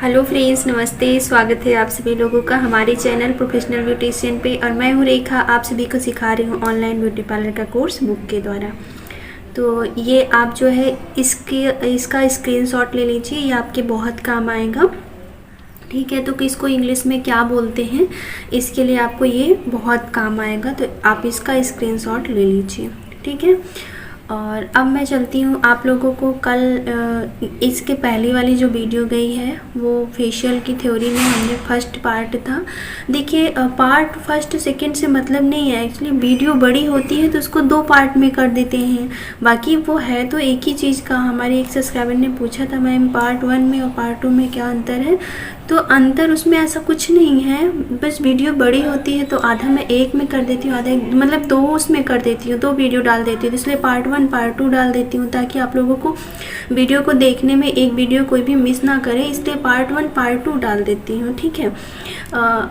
Hello friends, नमस्ते। स्वागत है आप सभी लोगों का हमारे चैनल प्रोफेशनल ब्यूटिशियन पे। और मैं हूँ रेखा, आप सभी को सिखा रही हूँ ऑनलाइन ब्यूटी पार्लर का कोर्स बुक के द्वारा। तो ये आप जो है इसका स्क्रीनशॉट ले लीजिए, ये आपके बहुत काम आएगा। ठीक है, तो किसको इंग्लिश में क्या बोलते हैं, इसके लिए आपको ये बहुत काम आएगा। तो आप इसका स्क्रीनशॉट ले लीजिए, ठीक है। और अब मैं चलती हूँ आप लोगों को कल इसके पहले वाली जो वीडियो गई है वो फेशियल की थ्योरी में हमने फर्स्ट पार्ट था। देखिए, पार्ट फर्स्ट सेकंड से मतलब नहीं है। एक्चुअली वीडियो बड़ी होती है तो उसको 2 पार्ट में कर देते हैं, बाकी वो है तो एक ही चीज़ का। हमारे एक सब्सक्राइबर ने पूछा था मैम पार्ट 1 में और पार्ट 2 में क्या अंतर है, तो अंतर उसमें ऐसा कुछ नहीं है। बस वीडियो बड़ी होती है तो आधा मैं एक में कर देती हूँ, आधा मतलब 2 उसमें कर देती हूँ, 2 वीडियो डाल देती हूँ। इसलिए पार्ट 1 पार्ट 2 डाल देती हूँ ताकि आप लोगों को वीडियो को देखने में एक वीडियो कोई भी मिस ना करे, इसलिए पार्ट 1 पार्ट 2 डाल देती हूँ, ठीक है।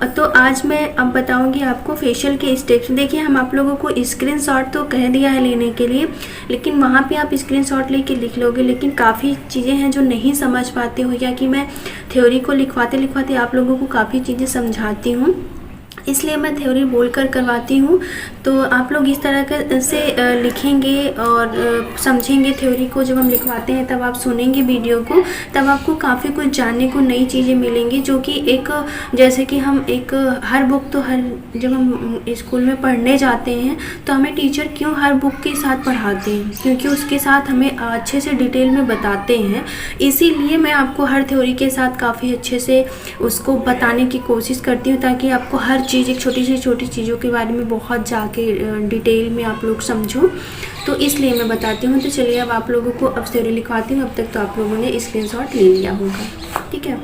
तो आज मैं अब बताऊँगी आपको फेशियल के स्टेप्स। देखिए, हम आप लोगों को स्क्रीनशॉट तो कह दिया है लेने के लिए, लेकिन वहाँ पे आप स्क्रीनशॉट लेके लिख लोगे, लेकिन काफ़ी चीज़ें हैं जो नहीं समझ पाते हो, या कि मैं थ्योरी को लिखवाते लिखवाते आप लोगों को काफ़ी चीज़ें समझाती हूँ, इसलिए मैं थ्योरी बोलकर करवाती हूँ। तो आप लोग इस तरह से लिखेंगे और समझेंगे थ्योरी को। जब हम लिखवाते हैं तब आप सुनेंगे वीडियो को, तब आपको काफ़ी कुछ जानने को, नई चीज़ें मिलेंगी। जो कि एक जैसे कि हम एक हर बुक तो जब हम स्कूल में पढ़ने जाते हैं तो हमें टीचर क्यों हर बुक के साथ पढ़ाते हैं, क्योंकि उसके साथ हमें अच्छे से डिटेल में बताते हैं। इसीलिए मैं आपको हर थ्योरी के साथ काफ़ी अच्छे से उसको बताने की कोशिश करती हूँ, ताकि आपको हर चीज़, एक छोटी से छोटी चीज़ों के बारे में बहुत जाके डिटेल में आप लोग समझो, तो इसलिए मैं बताती हूँ। तो चलिए अब आप लोगों को अब थ्योरी लिखवाती हूँ। अब तक तो आप लोगों ने स्क्रीनशॉट ले लिया होगा, ठीक है।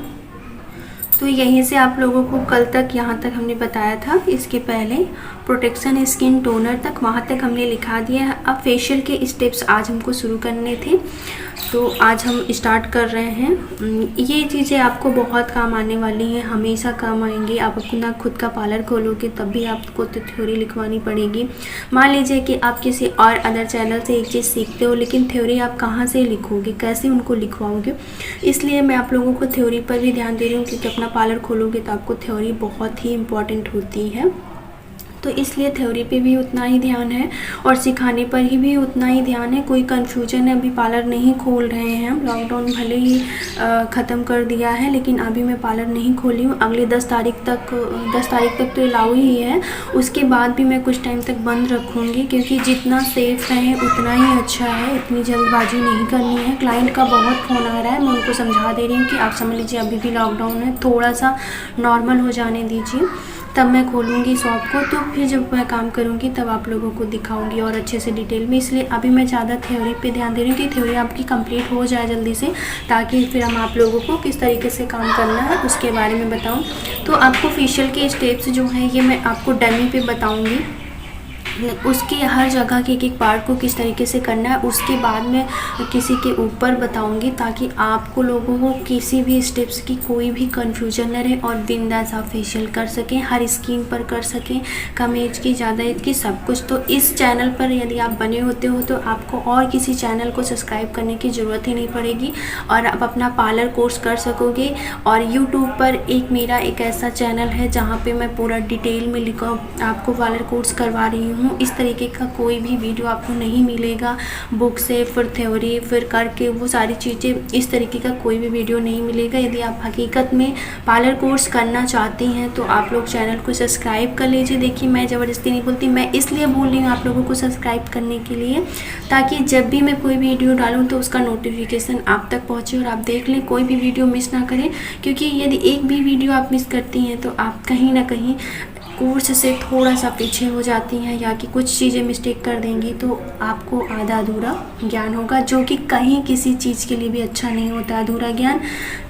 तो यहीं से आप लोगों को कल तक यहाँ तक हमने बताया था, इसके पहले प्रोटेक्शन स्किन टोनर तक, वहाँ तक हमने लिखा दिया है। अब फेशियल के स्टेप्स आज हमको शुरू करने थे, तो आज हम स्टार्ट कर रहे हैं। ये चीज़ें आपको बहुत काम आने वाली हैं, हमेशा काम आएंगी। आप अपना खुद का पार्लर खोलोगे तब भी आपको तो थ्योरी लिखवानी पड़ेगी। मान लीजिए कि आप किसी और अदर चैनल से एक चीज़ सीखते हो, लेकिन थ्योरी आप कहाँ से लिखोगे, कैसे उनको लिखवाओगे। इसलिए मैं आप लोगों को थ्योरी पर भी ध्यान दे रही हूँ, क्योंकि अपना पार्लर खोलोगे तो आपको थ्योरी बहुत ही इम्पॉर्टेंट होती है। तो इसलिए थ्योरी पे भी उतना ही ध्यान है और सिखाने पर ही भी उतना ही ध्यान है। कोई कन्फ्यूजन है, अभी पार्लर नहीं खोल रहे हैं हम, लॉकडाउन भले ही ख़त्म कर दिया है, लेकिन अभी मैं पार्लर नहीं खोली हूँ। अगले 10 तारीख तक तो अलाउ ही है, उसके बाद भी मैं कुछ टाइम तक बंद रखूँगी, क्योंकि जितना सेफ रहें उतना ही अच्छा है। इतनी जल्दबाजी नहीं करनी है। क्लाइंट का बहुत फ़ोन आ रहा है, मैं उनको समझा दे रही हूँ कि आप समझ लीजिए अभी भी लॉकडाउन है, थोड़ा सा नॉर्मल हो जाने दीजिए, तब मैं खोलूँगी शॉप को। तो फिर जब मैं काम करूँगी तब आप लोगों को दिखाऊंगी और अच्छे से डिटेल में। इसलिए अभी मैं ज़्यादा थ्योरी पे ध्यान दे रही हूँ कि थ्योरी आपकी कंप्लीट हो जाए जल्दी से, ताकि फिर हम आप लोगों को किस तरीके से काम करना है उसके बारे में बताऊँ। तो आपको फेशियल के स्टेप्स जो हैं ये मैं आपको डमी पे बताऊँगी, उसके हर जगह के एक पार्ट को किस तरीके से करना है। उसके बाद में किसी के ऊपर बताऊंगी, ताकि आपको लोगों को किसी भी स्टेप्स की कोई भी कंफ्यूजन न रहे और बिंदास आप फेशियल कर सकें, हर स्किन पर कर सकें, कम एज की, ज़्यादा एज की, सब कुछ। तो इस चैनल पर यदि आप बने होते हो तो आपको और किसी चैनल को सब्सक्राइब करने की ज़रूरत ही नहीं पड़ेगी और आप अपना पार्लर कोर्स कर सकोगे। और यूट्यूब पर मेरा एक ऐसा चैनल है जहाँ पर मैं पूरा डिटेल में आपको पार्लर कोर्स करवा रही हूँ। इस तरीके का कोई भी वीडियो आपको नहीं मिलेगा, बुक से फिर थ्योरी फिर करके वो सारी चीज़ें, इस तरीके का कोई भी वीडियो नहीं मिलेगा। यदि आप हकीकत में पार्लर कोर्स करना चाहती हैं तो आप लोग चैनल को सब्सक्राइब कर लीजिए। देखिए, मैं ज़बरदस्ती नहीं बोलती, मैं इसलिए बोल रही हूँ आप लोगों को सब्सक्राइब करने के लिए, ताकि जब भी मैं कोई वीडियो डालूँ तो उसका नोटिफिकेशन आप तक पहुँचे और आप देख लें, कोई भी वीडियो मिस ना करें। क्योंकि यदि एक भी वीडियो आप मिस करती हैं तो आप कहीं ना कहीं कोर्स से थोड़ा सा पीछे हो जाती हैं, या कि कुछ चीज़ें मिस्टेक कर देंगी तो आपको आधा अधूरा ज्ञान होगा, जो कि कहीं किसी चीज़ के लिए भी अच्छा नहीं होता। अधूरा ज्ञान,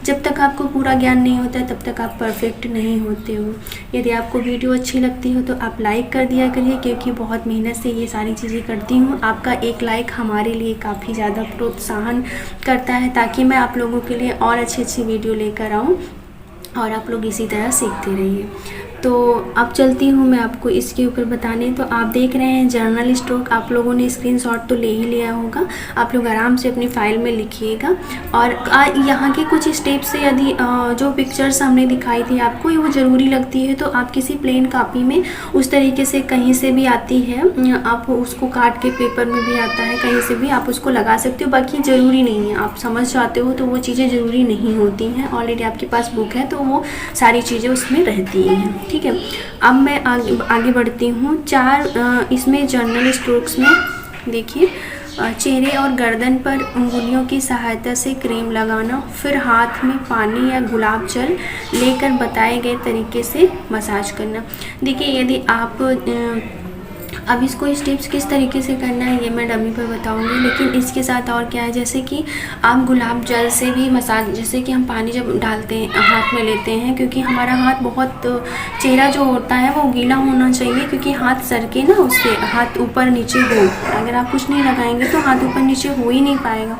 जब तक आपको पूरा ज्ञान नहीं होता है तब तक आप परफेक्ट नहीं होते हो। यदि आपको वीडियो अच्छी लगती हो तो आप लाइक कर दिया करिए, क्योंकि बहुत मेहनत से ये सारी चीज़ें करती हूँ। आपका एक लाइक हमारे लिए काफ़ी ज़्यादा प्रोत्साहन करता है, ताकि मैं आप लोगों के लिए और अच्छी अच्छी वीडियो लेकर आऊँ और आप लोग इसी तरह सीखते रहिए। तो अब चलती हूँ मैं आपको इसके ऊपर बताने। तो आप देख रहे हैं जर्नल स्ट्रोक, आप लोगों ने स्क्रीनशॉट तो ले ही लिया होगा। आप लोग आराम से अपनी फ़ाइल में लिखिएगा। और यहाँ के कुछ स्टेप से यदि जो पिक्चर्स हमने दिखाई थी आपको वो ज़रूरी लगती है तो आप किसी प्लेन कापी में उस तरीके से कहीं से भी आती है, आप उसको काट के पेपर में भी आता है, कहीं से भी आप उसको लगा सकते हो। बाकी ज़रूरी नहीं है, आप समझ जाते हो तो वो चीज़ें ज़रूरी नहीं होती हैं। ऑलरेडी आपके पास बुक है तो वो सारी चीज़ें उसमें रहती हैं। ठीक है, अब मैं आगे बढ़ती हूँ। 4 इसमें जर्नल स्ट्रोक्स में देखिए, चेहरे और गर्दन पर उंगलियों की सहायता से क्रीम लगाना, फिर हाथ में पानी या गुलाब जल लेकर बताए गए तरीके से मसाज करना। देखिए, यदि आप अब इसको स्टेप्स किस तरीके से करना है ये मैं डमी पर बताऊंगी, लेकिन इसके साथ और क्या है, जैसे कि आप गुलाब जल से भी मसाज, जैसे कि हम पानी जब डालते हैं हाथ में लेते हैं, क्योंकि हमारा हाथ बहुत, चेहरा जो होता है वो गीला होना चाहिए, क्योंकि हाथ सर के ना उससे हाथ ऊपर नीचे हो, अगर आप कुछ नहीं लगाएंगे तो हाथ ऊपर नीचे हो ही नहीं पाएगा।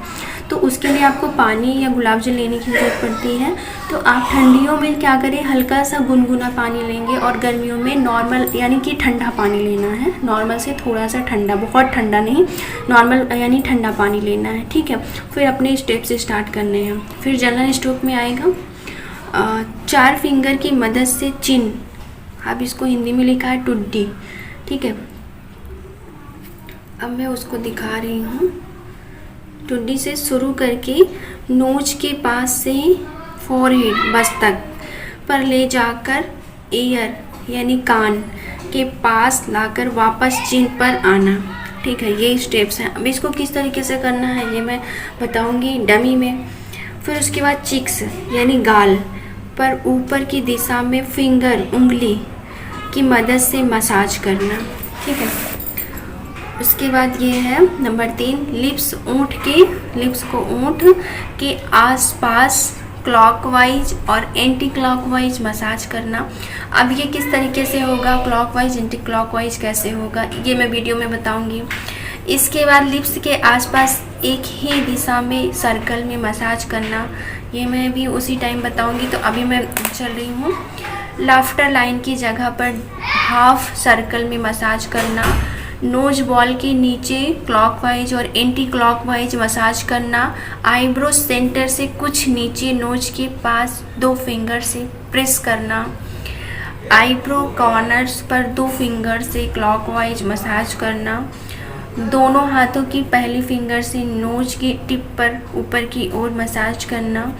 तो उसके लिए आपको पानी या गुलाब जल लेने की ज़रूरत पड़ती है। तो आप ठंडियों में क्या करें, हल्का सा गुनगुना पानी लेंगे, और गर्मियों में नॉर्मल यानी कि ठंडा पानी लेना है, नॉर्मल से थोड़ा सा ठंडा, बहुत ठंडा नहीं, नॉर्मल यानी ठंडा पानी लेना है। ठीक है, फिर अपने स्टेप से स्टार्ट करने हैं। फिर जर्नल स्ट्रोक में आएगा 4 फिंगर की मदद से चिन, अब इसको हिंदी में लिखा है टुड्डी। ठीक है, अब मैं उसको दिखा रही हूँ। टुड्डी से शुरू करके नोज के पास से फोरहेड मस्तक पर ले जाकर ईयर यानी कान के पास लाकर वापस चिन पर आना। ठीक है, ये स्टेप्स हैं। अब इसको किस तरीके से करना है ये मैं बताऊंगी डमी में। फिर उसके बाद चिक्स यानी गाल पर ऊपर की दिशा में फिंगर उंगली की मदद से मसाज करना। ठीक है, उसके बाद ये है नंबर 3, लिप्स को ऊँट के आसपास क्लॉकवाइज और एंटी क्लॉकवाइज मसाज करना। अब ये किस तरीके से होगा, क्लॉकवाइज एंटी क्लॉकवाइज कैसे होगा ये मैं वीडियो में बताऊंगी। इसके बाद लिप्स के आसपास एक ही दिशा में सर्कल में मसाज करना, ये मैं भी उसी टाइम बताऊंगी। तो अभी मैं चल रही हूँ। लाफ्टर लाइन की जगह पर हाफ सर्कल में मसाज करना, नोज बॉल के नीचे क्लॉकवाइज और एंटी क्लॉकवाइज मसाज करना, आईब्रो सेंटर से कुछ नीचे नोज के पास 2 फिंगर से प्रेस करना, आईब्रो कॉर्नर्स पर 2 फिंगर से क्लॉकवाइज मसाज करना, दोनों हाथों की पहली फिंगर से नोज की टिप पर ऊपर की ओर मसाज करना।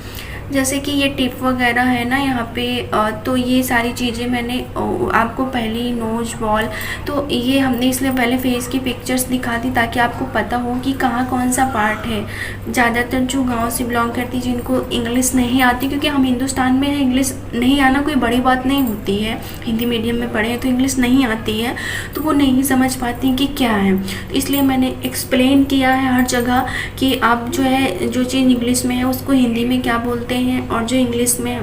जैसे कि ये टिप वगैरह है ना यहाँ पे, तो ये सारी चीज़ें मैंने आपको पहले ही नोज बॉल, तो ये हमने इसलिए पहले फेस की पिक्चर्स दिखा दी ताकि आपको पता हो कि कहाँ कौन सा पार्ट है। ज़्यादातर जो गांव से बिलोंग करती जिनको इंग्लिश नहीं आती, क्योंकि हम हिंदुस्तान में है, इंग्लिश नहीं आना कोई बड़ी बात नहीं होती है, हिंदी मीडियम में पढ़े हैं तो इंग्लिश नहीं आती है, तो वो नहीं समझ पाती कि क्या है। तो इसलिए मैंने एक्सप्लेन किया है हर जगह कि आप जो है जो चीज़ इंग्लिश में है उसको हिंदी में क्या बोलते हैं, और जो इंग्लिश में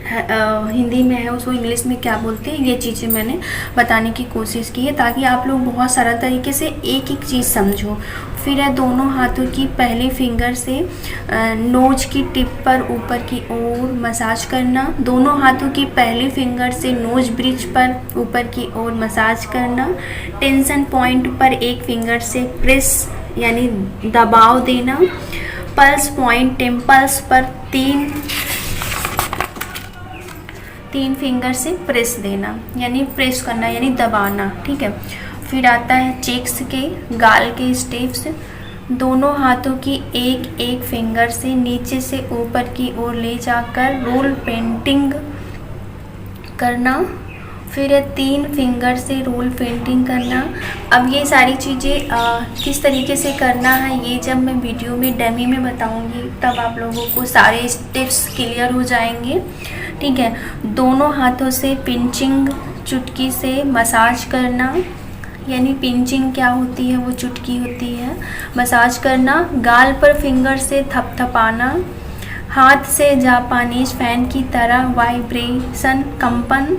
हिंदी में है उसको इंग्लिश में क्या बोलते हैं, ये चीज़ें मैंने बताने की कोशिश की है ताकि आप लोग बहुत सरल तरीके से एक एक चीज़ समझो। फिर है दोनों हाथों की पहली फिंगर से नोज की टिप पर ऊपर की ओर मसाज करना, दोनों हाथों की पहली फिंगर से नोज ब्रिज पर ऊपर की ओर मसाज करना, टेंशन पॉइंट पर एक फिंगर से प्रेस यानी दबाव देना, पल्स पॉइंट टेम्पल्स पर 3 फिंगर से प्रेस देना यानी प्रेस करना यानी दबाना। ठीक है, फिर आता है चेक्स के गाल के स्टेप्स, दोनों हाथों की एक फिंगर से नीचे से ऊपर की ओर ले जाकर रोल पेंटिंग करना, फिर 3 फिंगर से रोल पेंटिंग करना। अब ये सारी चीज़ें किस तरीके से करना है ये जब मैं वीडियो में डेमी में बताऊंगी तब आप लोगों को सारे स्टेप्स क्लियर हो जाएंगे। ठीक है, दोनों हाथों से पिंचिंग चुटकी से मसाज करना, यानी पिंचिंग क्या होती है, वो चुटकी होती है, मसाज करना, गाल पर फिंगर से थपथपाना, हाथ से जापानीज फैन की तरह वाइब्रेशन कंपन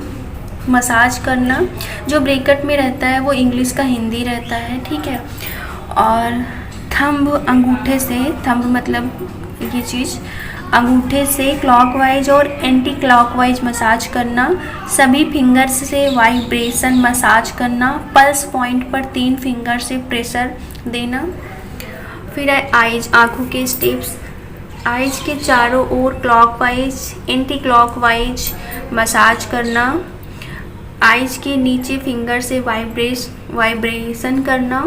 मसाज करना, जो ब्रैकेट में रहता है वो इंग्लिश का हिंदी रहता है। ठीक है, और थंब अंगूठे से, थंब मतलब ये चीज़ अंगूठे से क्लॉकवाइज और एंटी क्लॉकवाइज मसाज करना, सभी फिंगर्स से वाइब्रेशन मसाज करना, पल्स पॉइंट पर 3 फिंगर से प्रेशर देना। फिर है आइज, आँखों के स्टेप्स। आइज के चारों ओर क्लॉकवाइज एंटी क्लॉकवाइज मसाज करना, आइज के नीचे फिंगर से वाइब्रेशन करना।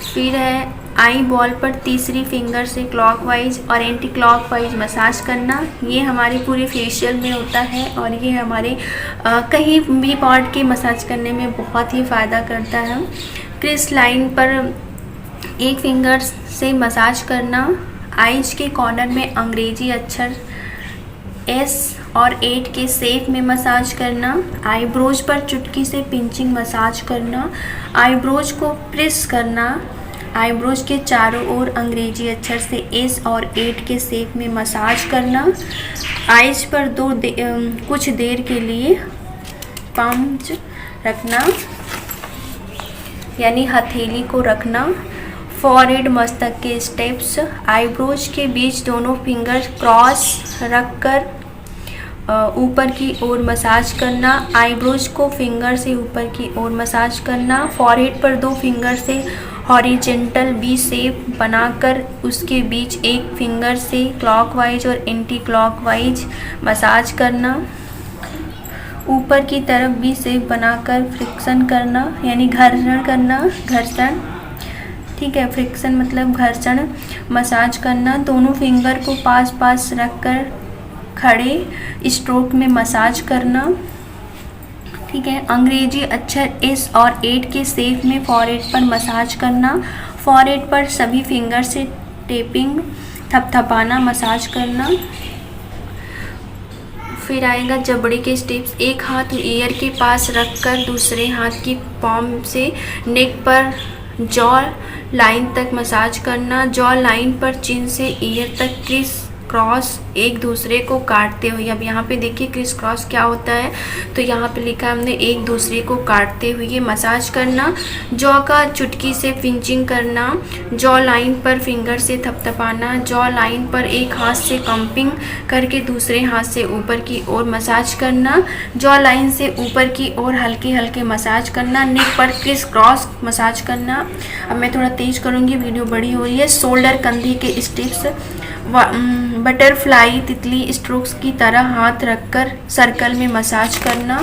फिर है आई बॉल पर तीसरी फिंगर से क्लॉकवाइज और एंटी क्लॉकवाइज मसाज करना। ये हमारे पूरे फेशियल में होता है और ये हमारे कहीं भी पार्ट के मसाज करने में बहुत ही फ़ायदा करता है। क्रिस लाइन पर एक फिंगर से मसाज करना, आइज के कॉर्नर में अंग्रेजी अक्षर S और 8 के शेप में मसाज करना, आईब्रोज पर चुटकी से पिंचिंग मसाज करना, आईब्रोज को प्रेस करना, आईब्रोज के चारों ओर अंग्रेजी अक्षर से S और 8 के शेप में मसाज करना, आइज पर कुछ देर के लिए पंच रखना यानी हथेली को रखना। फॉरहेड, मस्तक के स्टेप्स। आईब्रोज के बीच दोनों फिंगर क्रॉस रखकर ऊपर की ओर मसाज करना, आईब्रोज को फिंगर से ऊपर की ओर मसाज करना। फॉरहेड पर 2 फिंगर से हॉरिजेंटल वी शेप बनाकर उसके बीच एक फिंगर से क्लॉकवाइज और एंटी क्लॉकवाइज मसाज करना। ऊपर की तरफ वी शेप बनाकर फ्रिक्शन करना यानी घर्षण करना, घर्षण, ठीक है। फ्रिक्शन मतलब घर्षण मसाज करना। दोनों फिंगर को पास पास रखकर खड़े स्ट्रोक में मसाज करना, ठीक है। अंग्रेजी अक्षर S और 8 के शेप में फॉरहेड पर मसाज करना, फॉरहेड पर सभी फिंगर से टेपिंग थपथपाना मसाज करना। फिर आएगा जबड़े के स्टेप्स। एक हाथ ईयर के पास रखकर दूसरे हाथ की पॉम से नेक पर जॉ लाइन तक मसाज करना, जॉ लाइन पर चिन से ईयर तक क्रिस क्रॉस एक दूसरे को काटते हुए। अब यहाँ पे देखिए क्रिस क्रॉस क्या होता है, तो यहाँ पे लिखा है हमने एक दूसरे को काटते हुए मसाज करना। जॉ का चुटकी से पिंचिंग करना, जॉ लाइन पर फिंगर से थपथपाना, जॉ लाइन पर एक हाथ से कंपिंग करके दूसरे हाथ से ऊपर की ओर मसाज करना, जॉ लाइन से ऊपर की ओर हल्के हल्के मसाज करना। नेक पर क्रिस क्रॉस मसाज करना। अब मैं थोड़ा तेज करूँगी, वीडियो बड़ी हो रही है। शोल्डर, कंधे के स्टेप्स। बटरफ्लाई तितली स्ट्रोक्स की तरह हाथ रखकर सर्कल में मसाज करना,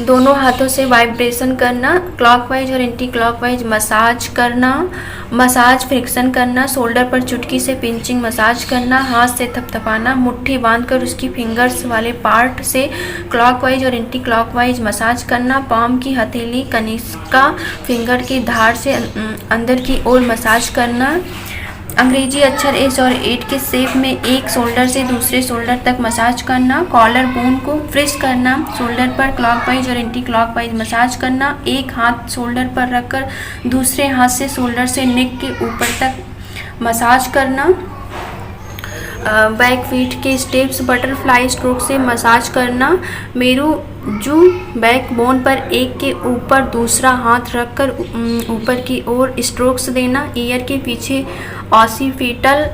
दोनों हाथों से वाइब्रेशन करना, क्लॉकवाइज और एंटी क्लॉकवाइज मसाज करना, मसाज फ्रिक्शन करना, शोल्डर पर चुटकी से पिंचिंग मसाज करना, हाथ से थपथपाना, मुट्ठी बांधकर उसकी फिंगर्स वाले पार्ट से क्लॉकवाइज और एंटी क्लॉकवाइज मसाज करना, पाम की हथेली कनिष्का फिंगर की धार से अंदर की ओर मसाज करना। अंग्रेजी अक्षर S और 8 के शेप में एक शोल्डर से दूसरे शोल्डर तक मसाज करना, कॉलर बोन को प्रेस करना, शोल्डर पर क्लॉकवाइज और एंटी क्लॉकवाइज मसाज करना, एक हाथ शोल्डर पर रखकर दूसरे हाथ से शोल्डर से नेक के ऊपर तक मसाज करना। बैक फीट के स्टेप्स। बटरफ्लाई स्ट्रोक से मसाज करना, मेरुजू बैक बोन पर एक के ऊपर दूसरा हाथ रखकर ऊपर की ओर स्ट्रोक्स देना। ईयर के पीछे ऑसिपिटल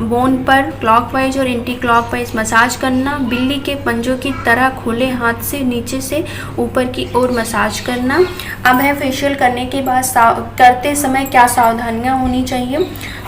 बोन पर क्लॉकवाइज और एंटी क्लॉकवाइज मसाज करना। बिल्ली के पंजों की तरह खुले हाथ से नीचे से ऊपर की ओर मसाज करना। अब है फेशियल करने के बाद करते समय क्या सावधानियां होनी चाहिए।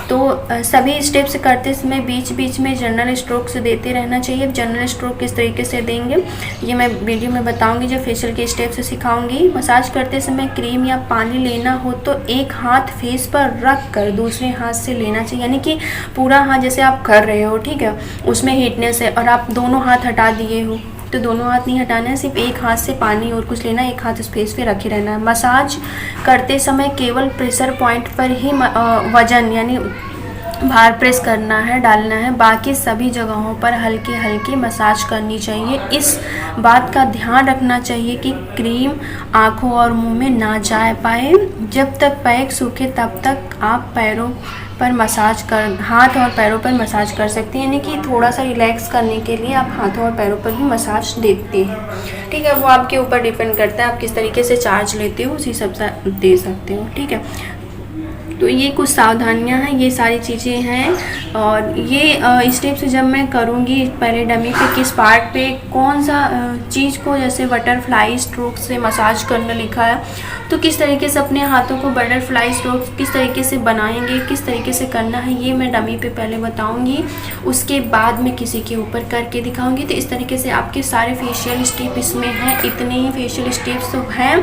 तो सभी स्टेप्स करते समय बीच बीच में जनरल स्ट्रोक्स देते रहना चाहिए। जनरल स्ट्रोक किस तरीके से देंगे ये मैं वीडियो में बताऊंगी, जब फेशियल के स्टेप्स सिखाऊंगी। मसाज करते समय क्रीम या पानी लेना हो तो एक हाथ फेस पर रख कर दूसरे हाथ से लेना चाहिए, यानी कि पूरा हाथ जैसे आप कर रहे हो, ठीक है, उसमें हीटनेस है और आप दोनों हाथ हटा दिए हो तो दोनों हाथ नहीं हटाना है, सिर्फ एक हाथ से पानी और कुछ लेना, एक हाथ उस फेस पे रखे रहना है। मसाज करते समय केवल प्रेशर पॉइंट पर ही वजन यानी भार प्रेस करना है, डालना है, बाकी सभी जगहों पर हल्के हल्के मसाज करनी चाहिए। इस बात का ध्यान रखना चाहिए कि क्रीम आँखों और मुंह में ना जा पाए। जब तक पैक सूखे तब तक आप पैरों पर मसाज कर हाथ और पैरों पर मसाज कर सकते हैं, यानी कि थोड़ा सा रिलैक्स करने के लिए आप हाथों और पैरों पर भी मसाज देते हैं, ठीक है। वो आपके ऊपर डिपेंड करता है आप किस तरीके से चार्ज लेते हो, उसी सब से दे सकते हो, ठीक है। तो ये कुछ सावधानियां हैं, ये सारी चीज़ें हैं। और ये स्टेप्स जब मैं करूँगी, पहले डमी पे किस पार्ट पे कौन सा चीज़ को, जैसे बटरफ्लाई स्ट्रोक से मसाज करना लिखा है, तो किस तरीके से अपने हाथों को बटरफ्लाई स्ट्रोक किस तरीके से बनाएंगे, किस तरीके से करना है, ये मैं डमी पे पहले बताऊंगी। उसके बाद में किसी के ऊपर करके दिखाऊंगी। तो इस तरीके से आपके सारे फेशियल स्टेप इसमें हैं। इतने ही फेशियल स्टेप्स तो हैं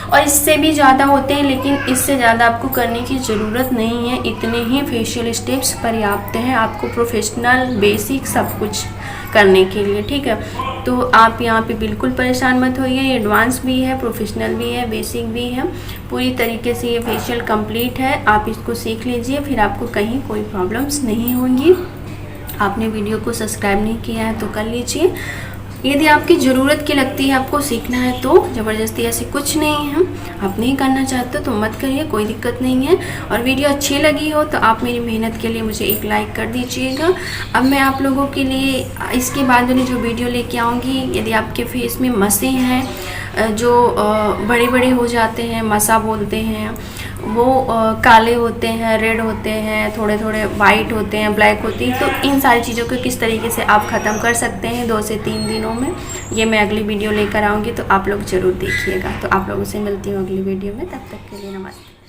और इससे भी ज़्यादा होते हैं, लेकिन इससे ज़्यादा आपको करने की ज़रूरत नहीं है। इतने ही फेशियल स्टेप्स पर्याप्त हैं आपको प्रोफेशनल बेसिक सब कुछ करने के लिए, ठीक है। तो आप यहाँ पे बिल्कुल परेशान मत होइए। ये एडवांस भी है, प्रोफेशनल भी है, बेसिक भी है, पूरी तरीके से ये फेशियल कंप्लीट है। आप इसको सीख लीजिए, फिर आपको कहीं कोई प्रॉब्लम्स नहीं होंगी। आपने वीडियो को सब्सक्राइब नहीं किया है तो कर लीजिए। यदि आपकी ज़रूरत की लगती है आपको सीखना है तो, ज़बरदस्ती ऐसी कुछ नहीं है। आप नहीं करना चाहते तो मत करिए, कोई दिक्कत नहीं है। और वीडियो अच्छी लगी हो तो आप मेरी मेहनत के लिए मुझे एक लाइक कर दीजिएगा। अब मैं आप लोगों के लिए इसके बाद वाली जो वीडियो लेके आऊँगी, यदि आपके फेस में मसें हैं जो बड़े बड़े हो जाते हैं, मसा बोलते हैं, वो काले होते हैं, रेड होते हैं, थोड़े थोड़े वाइट होते हैं, ब्लैक होती है, तो इन सारी चीज़ों को किस तरीके से आप ख़त्म कर सकते हैं 2 से 3 दिनों में, ये मैं अगली वीडियो लेकर आऊँगी। तो आप लोग ज़रूर देखिएगा। तो आप लोगों से मिलती हूँ अगली वीडियो में, तब तक के लिए नमस्ते।